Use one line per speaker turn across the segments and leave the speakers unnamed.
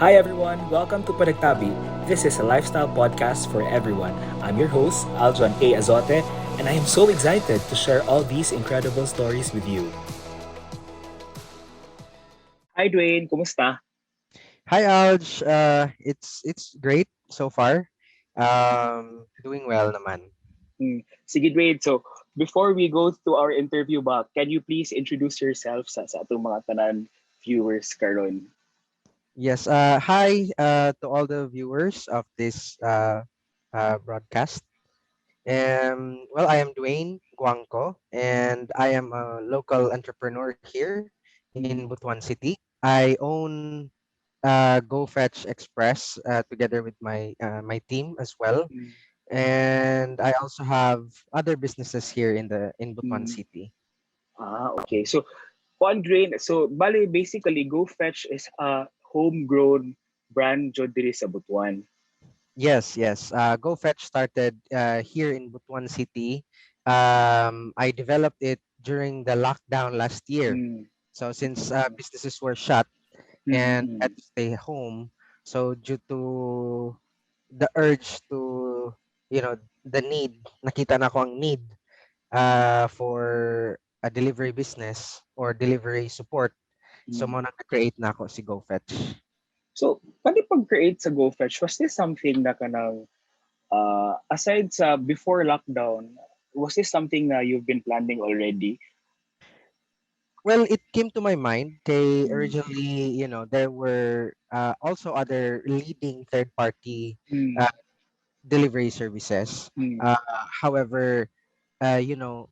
Hi everyone, welcome to Panagtabi. This is a lifestyle podcast for everyone. I'm your host, Aljon A. Azote, and I am so excited to share all these incredible stories with you.
Hi Dwayne, kumusta?
Hi Alj, it's great so far. Doing well naman.
Sige Dwayne, so before we go to our interview ba, can you please introduce yourself sa atong mga tanan viewers karon?
Yes. Hi to all the viewers of this broadcast. Well, I am Duane Guangco, and I am a local entrepreneur here in
Mm,
Butuan City. I own Go Fetch Express together with my team as well,
mm,
and I also have other businesses here in Butuan
mm.
City.
Okay. So, kuan Dwayne, so bali basically Go Fetch is a homegrown brand jud diri sa Butuan.
Yes, yes. Go Fetch started here in Butuan City. I developed it during the lockdown last year.
Mm,
So since businesses were shut and had
mm,
to stay home, so due to the urge to, the need, nakita na ko ang need for a delivery business or delivery support. So
mm.
mo na create na ako si Go Fetch.
So, pwede pag-create sa Go Fetch, was this something na kanang aside sa before lockdown, was this something na you've been planning already?
Well, it came to my mind. Kay
Mm,
originally, there were also other leading third-party
mm,
uh, delivery services.
mm,
Uh, However, you know,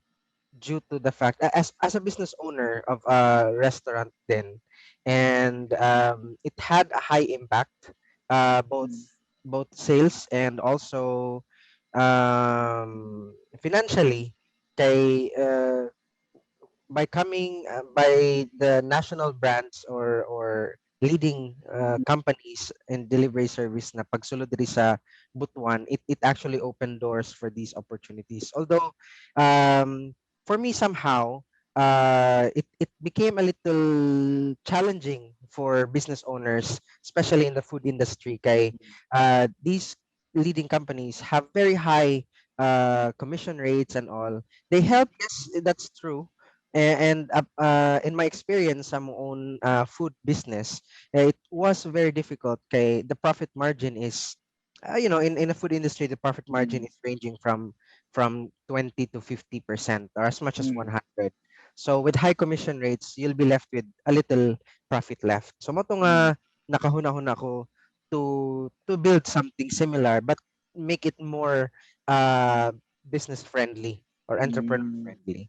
due to the fact as a business owner of a restaurant then, and it had a high impact, both
mm,
sales and also financially. Kay by the national brands or leading companies in delivery service na pagsulod diri sa Butuan, it actually opened doors for these opportunities. Although for me somehow it became a little challenging for business owners, especially in the food industry. Kay these leading companies have very high commission rates and all. They help, yes, that's true. And in my experience sa mong own food business, it was very difficult. Kay the profit margin is, in the food industry, the profit margin
mm,
is ranging from 20 to 50% or as much as
mm,
100. So with high commission rates, you'll be left with a little profit left. So mo to
mm,
nga nakahuna-huna ko to build something similar but make it more business friendly or entrepreneur
mm.
friendly.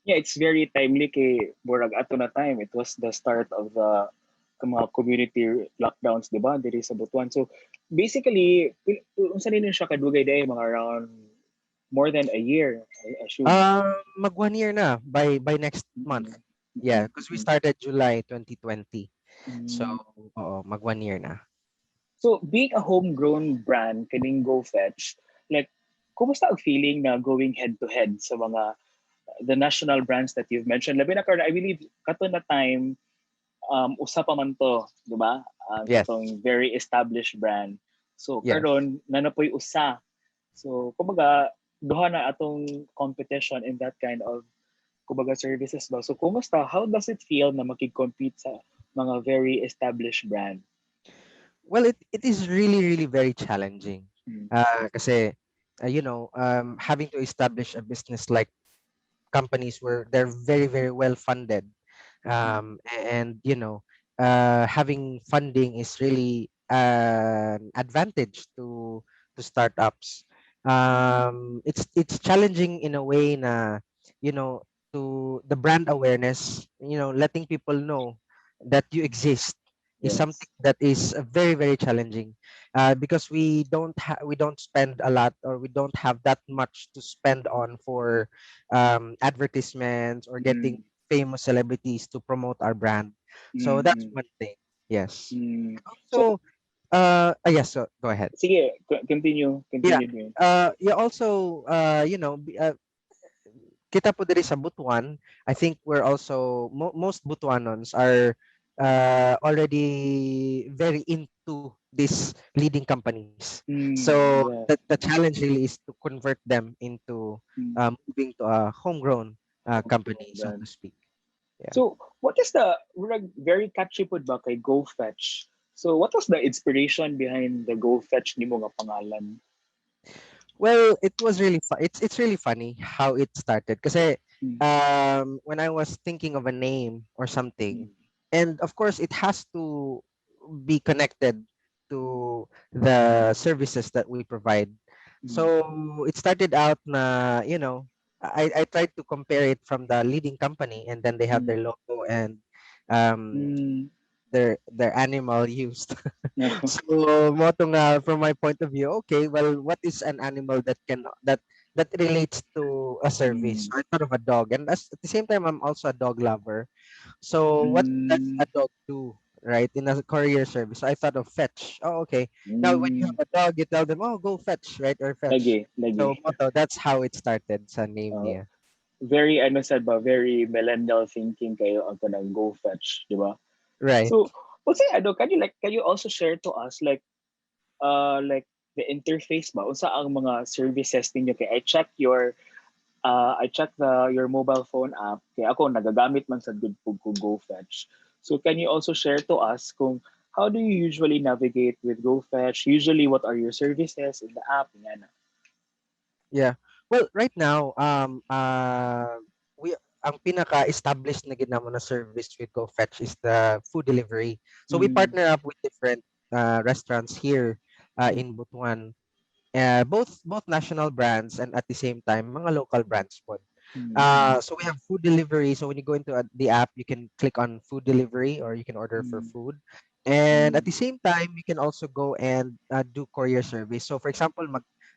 Yeah, it's very timely kay murag ato na time. It was the start of the mga community lockdowns, di ba? Diri sa Butuan. So, basically, unsa nino siya kadugay day mga around more than a year, I assume.
Mag 1 year na by next month.
Mm,
Yeah,
mm,
because we
mm,
started July 2020. So,
mm.
mag 1 year na.
So, being a homegrown brand, kaning Go Fetch, like, kumusta ang feeling na going head-to-head sa mga the national brands that you've mentioned? Labi na karon, I believe, kato na time, usa pa man to, di ba?
Yes.
Katong very established brand. So,
Yes.
karon nanapoy usa. So, kumbaga, duha na atong competition in that kind of kumbaga services ba. So, kumusta? How does it feel na makig-compete sa mga very established brand?
Well, it is really, really very challenging.
Mm,
Kasi, having to establish a business like companies where they're very, very well funded.
mm,
And, having funding is really an advantage to startups. It's challenging in a way na, you know, to the brand awareness, letting people know that you exist is something
yes.
that is very, very challenging, because we don't spend a lot, or we don't have that much to spend on for advertisements or getting
Mm,
famous celebrities to promote our brand. So
mm,
that's
mm,
one thing. Yes.
mm. So,
So yes. So go ahead.
sige, continue,
Yeah.
continue din.
You also kita po diri sa Butuan. I think we're also most Butuanons are already very into these leading companies. So
Yeah.
the challenge really is to convert them into
Mm.
moving to a homegrown company, so to
Brand.
speak. Yeah.
So, what is the very catchy pud ba kay Go Fetch? So, what was the inspiration behind the Go Fetch nimo nga pangalan?
Well, it was really it's really funny how it started. Kasi
Mm.
when I was thinking of a name or something,
Mm.
and of course it has to be connected to the services that we provide.
Mm.
So it started out na, I tried to compare it from the leading company, and then they have
Mm.
their logo and um
Mm.
their animal used.
No.
So moto nga from my point of view, okay, well, what is an animal that relates to a service?
Mm.
So I thought of a dog, and at the same time, I'm also a dog lover. So what does
Mm.
a dog do, right, in a courier service? So I thought of fetch. Oh, okay. Now when you
Mm.
have a dog, you tell them, oh, go fetch, right, or fetch.
Lagi, lagi.
So moto, that's how it started sa name
Uh,
niya.
very ano sad ba, very millennial thinking kayo ang kanang Go Fetch, di ba?
Right.
So, what's ano, can you also share to us like the interface ba unsa ang mga services ninyo kay I check the your mobile phone app kay ako nagagamit man sa good pug ko Go Fetch. So can you also share to us kung how do you usually navigate with Go Fetch? Usually what are your services in the app? Yan.
Yeah. Well, right now, we ang pinaka-established na ginamo na service with GoFetch is the food delivery. So we
Mm,
partner up with different restaurants here in Butuan. Both national brands and at the same time mga local brands po.
mm,
So we have food delivery. So when you go into the app, you can click on food delivery or you can order for
mm,
food. And at
mm,
the same time, you can also go and do courier service. So for example,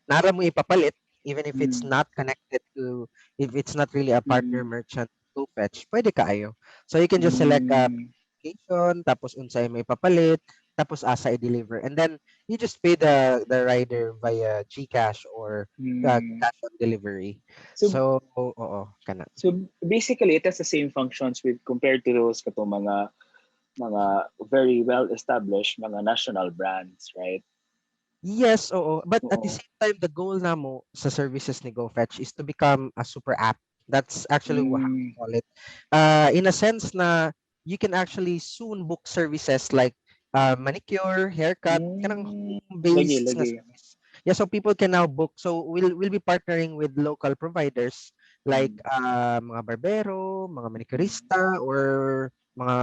nara mo ipapalit, even if it's
mm,
not connected to, if it's not really a partner
mm,
merchant to fetch, pwede kaayo. So you can just select
mm,
location, tapos unsay may papalit, tapos asa i-deliver. And then you just pay the rider via GCash or
mm.
cash on delivery.
So
So, oo, kana.
so basically it has the same functions with compared to those katong mga very well established mga national brands, right?
Yes, oo. But at the
Oo.
same time, the goal namo sa services ni GoFetch is to become a super app. That's actually how we
Mm,
call it. In a sense na you can actually soon book services like manicure, haircut, kanang
mm. Lagi,
home-based nga
lagi.
service. Yeah, so people can now book. So we'll be partnering with local providers like
Mm,
mga barbero, mga
mm,
manicurista, or mga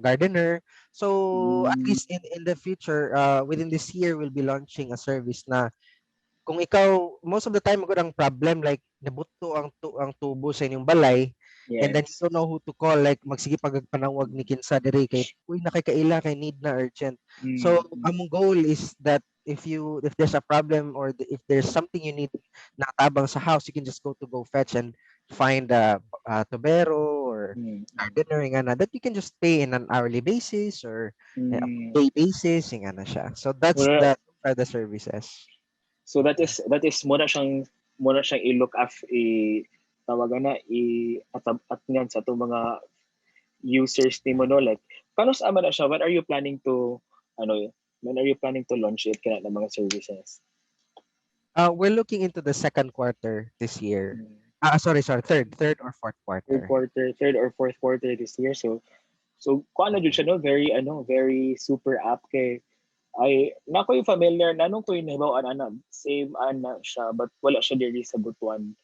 gardener. So at
mm,
least in the future, within this year, we'll be launching a service na kung ikaw, most of the time, magod ang problem, like, nabuto ang tubo sa inyong balay, and then you
yes.
don't know who to call, like, magsige pagpanawag ni kinsa diri kay, uy, nakikaila, kay need na urgent. So,
Mm, mm,
among goal is that if there's a problem or if there's something you need na tabang sa house, you can just go fetch and find a tubero or
mm,
gardener nga na that you can just pay in an hourly basis or a
mm.
day basis, nga na siya. So, that's
Well,
those are the services.
so
Yeah.
that is muna siyang i-look af i tawagan na at ngan sa itong mga users ni mo no like paano sa ama na siya when are you planning to ano when are you planning to launch it kana ng mga services.
We're looking into the second quarter this year.
Mm.
Sorry, third or fourth quarter.
Third or fourth quarter this year. So kung ano jud
Oo.
siya no, very super app kay ay na ko yung familiar na nung ko yung nahibawan ana same ana siya but wala siya diri sa Butuan.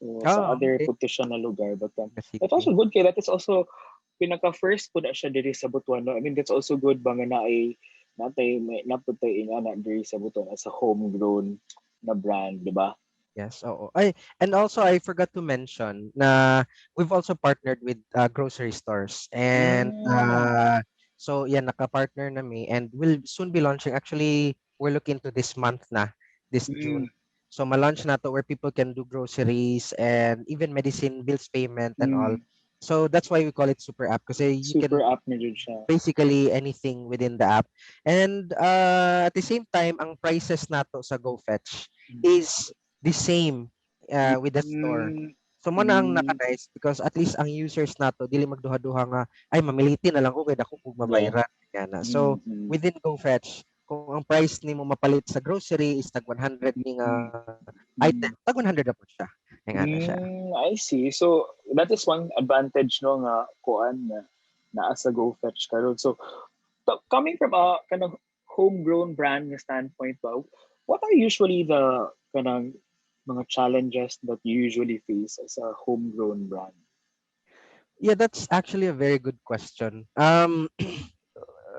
So sa
Oh,
other
okay.
punto siya na lugar but that's
Sige.
also good kay that is also pinaka first po na siya diri sa Butuan. No? I mean that's also good ba nga na ay natay may naputay ina na diri sa Butuan as a homegrown na brand, di ba?
Yes, oo. And also I forgot to mention na we've also partnered with grocery stores. And
Mm,
so yeah, naka-partner na me and we'll soon be launching. Actually, we're looking to this month na, this June.
mm,
So ma-launch na to where people can do groceries and even medicine bills payment and all.
mm.
So that's why we call it super app kasi you
Super
can
app na dyan siya.
basically anything within the app. And at the same time, ang prices nato sa GoFetch is the same with the store.
Mm,
So mo na ang
Mm,
naka-nice because at least ang users nato dili magduha-duha nga ay mamilitin na lang ko kay dako kog
yeah.
mabayaran nga na. So
Mm,
within GoFetch, kung ang price nimo mapalit sa grocery is tag 100 ni
mm,
nga item,
mm.
tag 100 na po siya. Nga na siya.
I see. So that is one advantage no nga kuan na naa sa GoFetch karon. So coming from a kind of homegrown brand nga standpoint ba, what are usually the kind of mga challenges that you usually face as a homegrown brand?
Yeah, that's actually a very good question.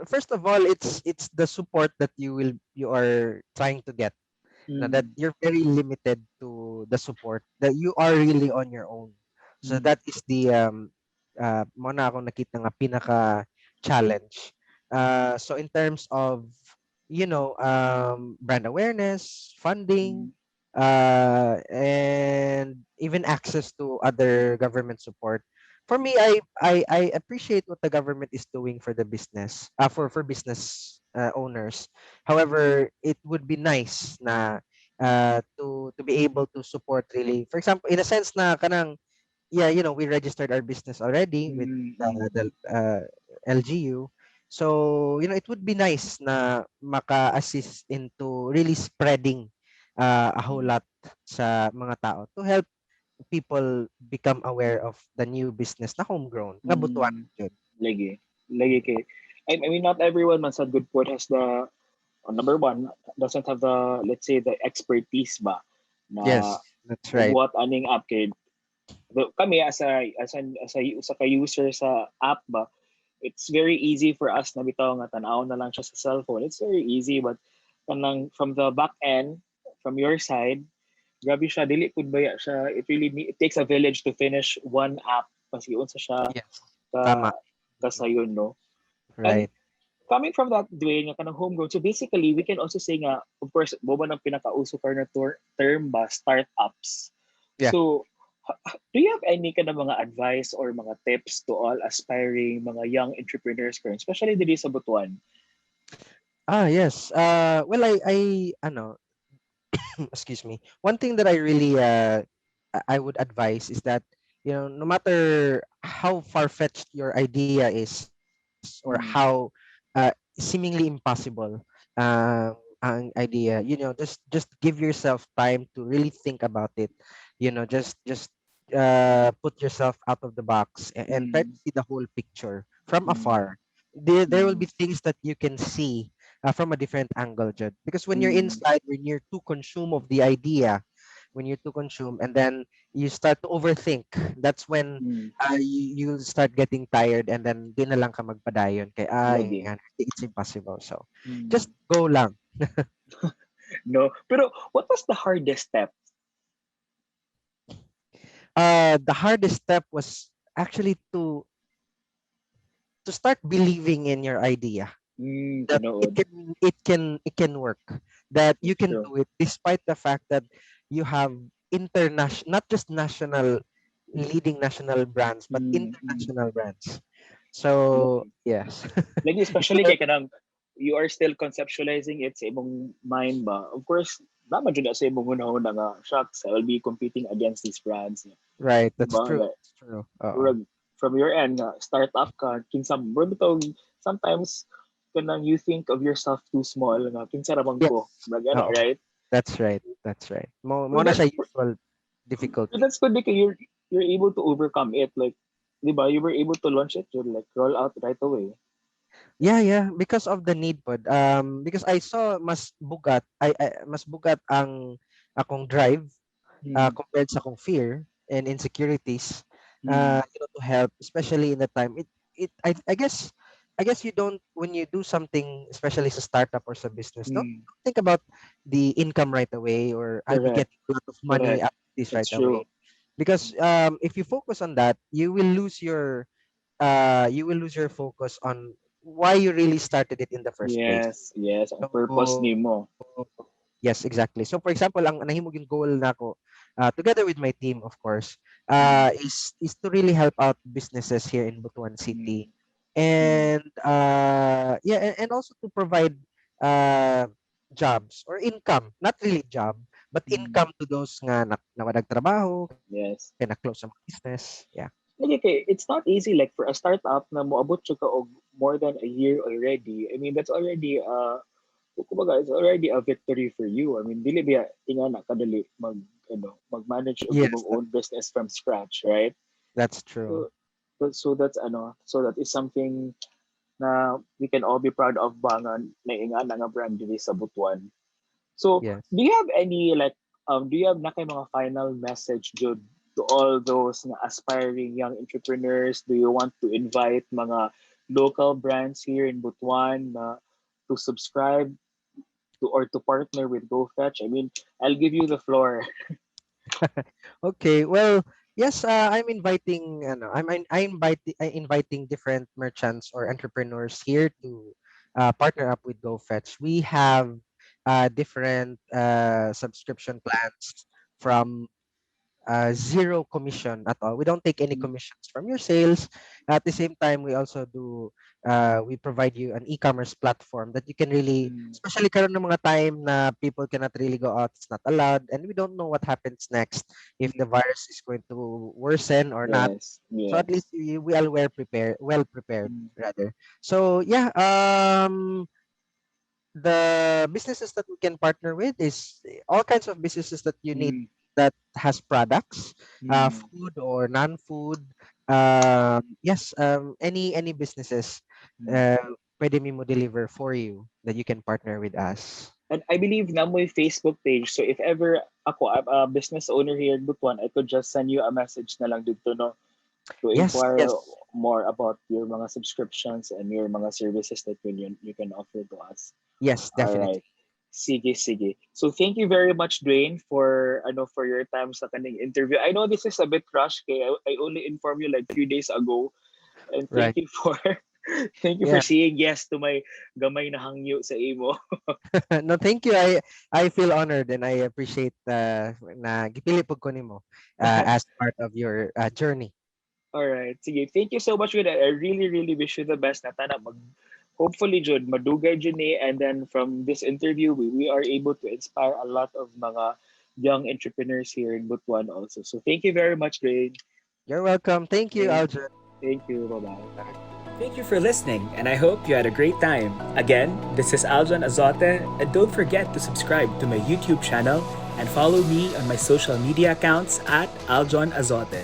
First of all, it's the support that you are trying to get. Now that
Mm,
you're very limited to the support that you are really on your own. So
mm,
that is the mo na ako nakita nga pinaka challenge. So in terms of brand awareness, funding,
mm,
and even access to other government support. For me, I appreciate what the government is doing for the business, for business owners. However, it would be nice na to be able to support really. For example, in a sense na kanang yeah, we registered our business already with
mm, mm,
the LGU. So, it would be nice na maka-assist into really spreading a whole
mm,
lot sa mga tao to help people become aware of the new business na homegrown, nga butuan
mm.
yun.
Lagi. Lagi kay I mean not everyone man sa good point has the number one doesn't have the let's say the expertise ba na
Yes, that's right.
what aning app kay kami as a user sa app ba it's very easy for us na bitaw nga tanaw na lang siya sa cellphone. It's very easy but kanang from the back end from your side grabe siya dili pud baya siya it takes a village to finish one app kasi unsa siya
Yes.
ka
Tama.
kasayon no. And
Right.
coming from that Dwayne nga kanang homegrown so basically we can also say nga of course boba ng pinakauso pa na term ba startups.
Yeah.
So do you have any kind of mga advice or mga tips to all aspiring mga young entrepreneurs current, especially diri sa Butuan?
Yes. Well, I ano, excuse me. One thing that I really I would advise is that no matter how far fetched your idea is or how
Mm,
seemingly impossible ang idea, just give yourself time to really think about it. Just put yourself out of the box and try to
mm,
see the whole picture from
mm,
afar. There will
mm,
be things that you can see from a different angle, Jud. Because when you're
mm,
inside, when you're too consumed of the idea, when you're too consumed, and then you start to overthink, that's when
mm,
you start getting tired, and then di na lang ka magpadayon. Kay, ay,
lagi.
it's impossible. So, just
Mm.
go lang.
No, pero what was the hardest step?
The hardest step was actually to start believing in your idea that it
Tinuod.
can it can it can work, that you
That's
can
true.
do it despite the fact that you have international, not just national, leading national brands, but
Mm, mm.
international brands. So
Lagi.
yes.
Lagi, especially
So,
kay kanang you are still conceptualizing it sa imong mind ba? Of course, naman dyan na sa imong una-una nga, shucks, I will be competing against these brands.
right, that's
Diba?
true.
Like,
That's true. Uh-oh.
murag, from your end, startup ka, kinsa, bro, bitaw, sometimes, kanang you think of yourself too small, nga, kinsa ramang ko.
Yes.
Murag, ano,
Oh,
right?
that's right. That's right. Mo
Pero
na
that,
siya usual
but
difficulty.
that's good because you're able to overcome it. Like, diba, you were able to launch it, you like, roll out right away.
Yeah, yeah, because of the need pod. Because I saw mas bugat ang akong drive
Hmm.
compared sa akong fear and insecurities
Hmm.
to help, especially in the time I guess you don't, when you do something, especially sa startup or sa business,
Hmm.
don't think about the income right away, or I'll be
Correct.
getting a lot of money
Correct.
out of this right
That's
away.
true.
Because if you focus on that, you will lose your focus on why you really started it in the first place.
Yes. Yes. Ang purpose
So
nimo.
yes, exactly. So for example, ang nahimog yung goal nako, together with my team, of course,
Hmm.
is to really help out businesses here in Butuan
Hmm.
City,
Hmm.
and yeah, and also to provide uh jobs or income, not really job, but
Mm.
income to those nga nawadag trabaho,
Yes.
kaya na-close ang business. Yeah.
Okay, it's not easy like for a startup na moabot siya ka og more than a year already. I mean, that's already kumbaga, it's already a victory for you. I mean, dili biya tinga na kadali mag-manage og
Yes,
imong own business from scratch, right?
that's true.
So, so that is something na we can all be proud of ba nga nainga na nga brand dili sa Butuan. So,
Yes.
do you have any like do you have na kay mga final message Jude to all those nga aspiring young entrepreneurs? Do you want to invite mga local brands here in Butuan na to subscribe to or to partner with GoFetch? I mean, I'll give you the floor.
Okay, well, yes, I'm inviting I inviting different merchants or entrepreneurs here to partner up with GoFetch. We have different subscription plans from zero commission at all. We don't take any
Mm,
commissions from your sales. At the same time, we also do we provide you an e-commerce platform that you can really,
mm,
especially karon ng mga time na people cannot really go out, it's not allowed, and we don't know what happens next if the
mm.
virus is going to worsen or not.
Yes,
So at least
yes.
we are well prepared
Mm,
rather. So yeah, the businesses that we can partner with is all kinds of businesses that you need
mm,
that has products,
mm.
food or non-food. Yes, any businesses,
Mm.
uh, pwede mo deliver for you that you can partner with us.
And I believe na mo Facebook page. So if ever ako, I'm a business owner here in Butuan, I could just send you a message na lang dito, no? To
Yes,
inquire
yes,
more about your mga subscriptions and your mga services that you can offer to us.
yes,
All
definitely.
right. Sige, sige. So thank you very much, Dwayne, for for your time sa kaning interview. I know this is a bit rushed, kay I only informed you like 3 days ago, and thank
Right.
you for thank you for
Yeah.
saying yes to my gamay na hangyo sa imo.
No, thank you. I feel honored and I appreciate na gipili pud ko nimo as part of your journey.
All right. Sige. Thank you so much, Jud. I really, really wish you the best. Natana mag hopefully, Jud, madugay Jud ni. And then from this interview, we are able to inspire a lot of mga young entrepreneurs here in Butuan also. So thank you very much, Dwayne.
You're welcome. Thank you,
Thank,
Aljon.
thank you. Bye-bye.
Thank you for listening, and I hope you had a great time. Again, this is Aljon Azote, and don't forget to subscribe to my YouTube channel and follow me on my social media accounts at Aljon Azote.